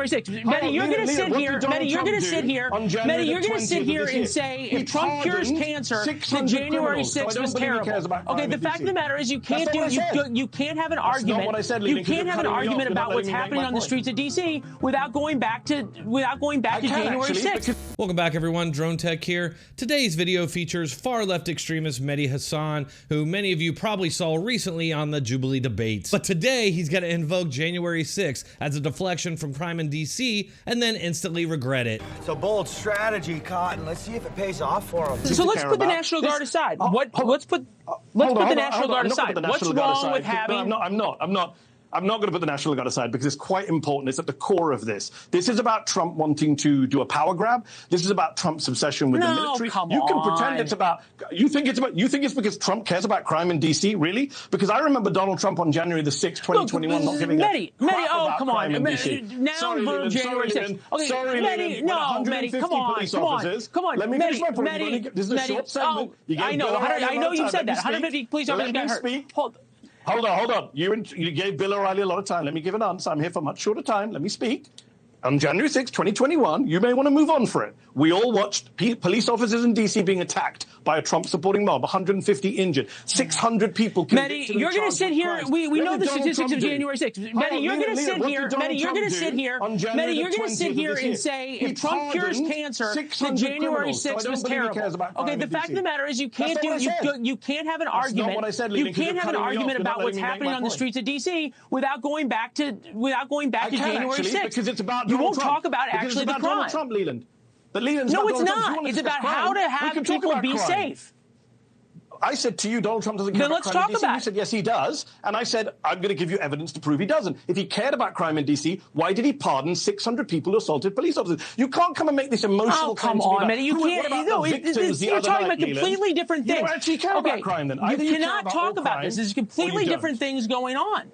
January 6th. Mehdi, you're going to sit here. Mehdi, you're going to sit here. Mehdi, you're going to sit here and say if Trump cures cancer, then January 6th was terrible. Okay, the fact of the matter is you can't you can't have an argument. You can't have an argument about what's happening on the streets of D.C. without going back to January 6th. Welcome back, everyone. Dronetek here. Today's video features far left extremist Mehdi Hasan, who many of you probably saw recently on the Jubilee debates. But today he's going to invoke January 6th as a deflection from crime in D.C. and then instantly regret it. It's a bold strategy, Cotton. Let's see if it pays off for him. So let's put the National Guard aside. Let's put the National Guard aside. What's wrong with having? I'm not going to put the National Guard aside because it's quite important. It's at the core of this. This is about Trump wanting to do a power grab. This is about Trump's obsession with the military. You can pretend it's about. You think it's because Trump cares about crime in D.C. Really? Because I remember Donald Trump on January the 6th, 2021, not giving a crap about crime in D.C. Now January 6th. Okay, sorry, Mehdi, no, Mehdi, come on. Let me finish my point. This is a short segment. I know you said that. 150 police officers got hurt. Hold on. You gave Bill O'Reilly a lot of time. Let me give an answer. I'm here for much shorter time. Let me speak. On January 6, 2021, you may want to move on for it. We all watched police officers in D.C. being attacked by a Trump-supporting mob, 150 injured, 600 people convicted. Mehdi, you're going to sit here. We know the statistics of January 6th. Mehdi, you're going to sit here. Mehdi, you're going to sit here. Mehdi, you're going to sit here and say if Trump cures cancer, then January 6th was terrible. Okay, the fact of the matter is you can't have an argument. You can't have an argument about what's happening on the streets of D.C. without going back to January 6th. Because it's about you won't talk about actually the crime. Donald Trump, Leland. No, it's not. It's about how to have people be safe. I said to you, Donald Trump doesn't care about crime in D.C. You said, yes, he does. And I said, I'm going to give you evidence to prove he doesn't. If he cared about crime in D.C., why did he pardon 600 people who assaulted police officers? You can't come and make this emotional claim. Oh, come on, Mehdi. You can't. You're talking about completely different things. You don't actually care about crime, then. You cannot talk about this. There's completely different things going on.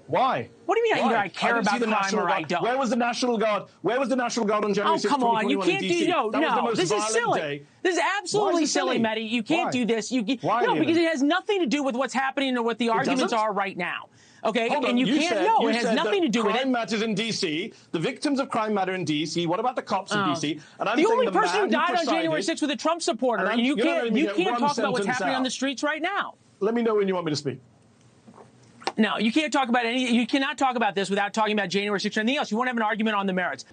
Why? What do you mean either I care about crime or I don't? Where was the National Guard? Where was the National Guard on January 6th, 2021 come on. You can't do no. This is silly. This is absolutely silly, Mehdi. You can't do this. Why? No, because it has nothing to do with what's happening or what the arguments are right now. Okay? And you can't. No, it has nothing to do with it. Crime matters in D.C. The victims of crime matter in D.C. What about the cops in D.C.? And I'm the only person who died on January 6th was a Trump supporter, and you can't talk about what's happening on the streets right now. Let me know when you want me to speak. No, you can't talk about you cannot talk about this without talking about January 6th or anything else. You won't have an argument on the merits.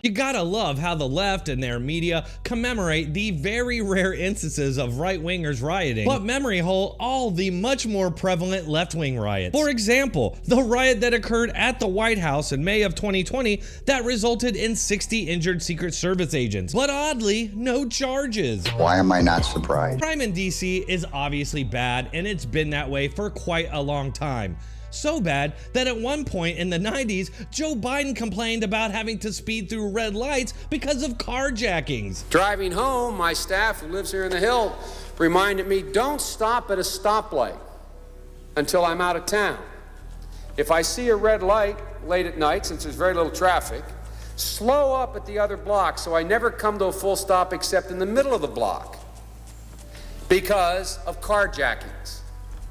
You gotta love how the left and their media commemorate the very rare instances of right-wingers rioting, but memory hole all the much more prevalent left-wing riots. For example, the riot that occurred at the White House in May of 2020 that resulted in 60 injured Secret Service agents, but oddly, no charges. Why am I not surprised? Crime in DC is obviously bad, and it's been that way for quite a long time. So bad that at one point in the 90s, Joe Biden complained about having to speed through red lights because of carjackings. Driving home, my staff who lives here in the Hill reminded me, don't stop at a stoplight until I'm out of town. If I see a red light late at night, since there's very little traffic, slow up at the other block so I never come to a full stop except in the middle of the block because of carjackings.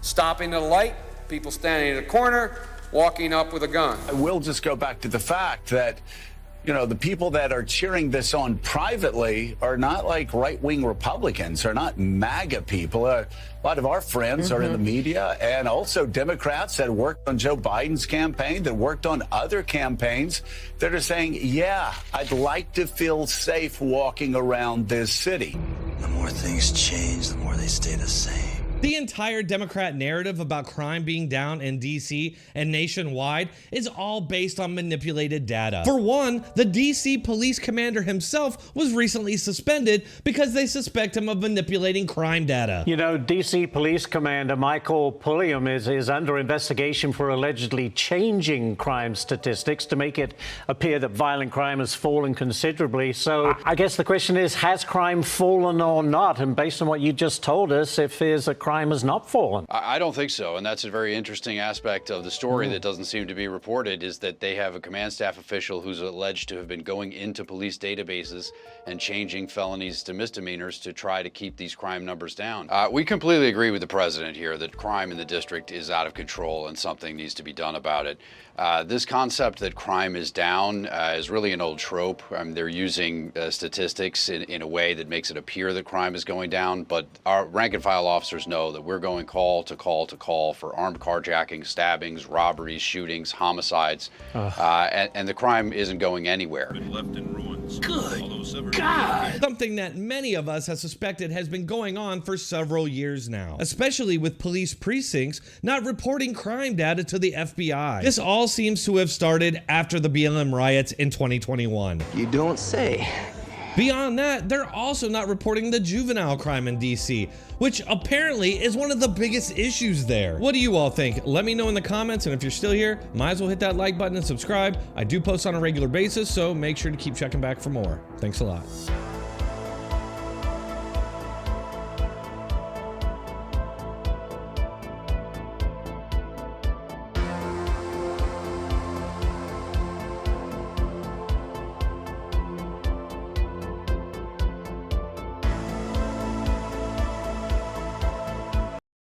Stopping at a light, people standing in a corner, walking up with a gun. I will just go back to the fact that, you know, the people that are cheering this on privately are not like right-wing Republicans, are not MAGA people. A lot of our friends are in the media, and also Democrats that worked on Joe Biden's campaign, that worked on other campaigns, that are saying, yeah, I'd like to feel safe walking around this city. The more things change, the more they stay the same. The entire Democrat narrative about crime being down in DC and nationwide is all based on manipulated data. For one, the DC police commander himself was recently suspended because they suspect him of manipulating crime data. You know, DC police commander Michael Pulliam is under investigation for allegedly changing crime statistics to make it appear that violent crime has fallen considerably. So I guess the question is, has crime fallen or not? And based on what you just told us, if there's a crime has not fallen. I don't think so, and that's a very interesting aspect of the story that doesn't seem to be reported, is that they have a command staff official who's alleged to have been going into police databases and changing felonies to misdemeanors to try to keep these crime numbers down. We completely agree with the president here that crime in the district is out of control and something needs to be done about it. This concept that crime is down is really an old trope. They're using statistics in a way that makes it appear that crime is going down, but our rank and file officers know that we're going call to call to call for armed carjacking, stabbings, robberies, shootings, homicides, and the crime isn't going anywhere. Been left in ruins. Good God! Something that many of us have suspected has been going on for several years now, especially with police precincts not reporting crime data to the FBI. This all seems to have started after the BLM riots in 2021. You don't say. Beyond that, they're also not reporting the juvenile crime in DC, which apparently is one of the biggest issues there. What do you all think? Let me know in the comments, and if you're still here, might as well hit that like button and subscribe. I do post on a regular basis, so make sure to keep checking back for more. Thanks a lot.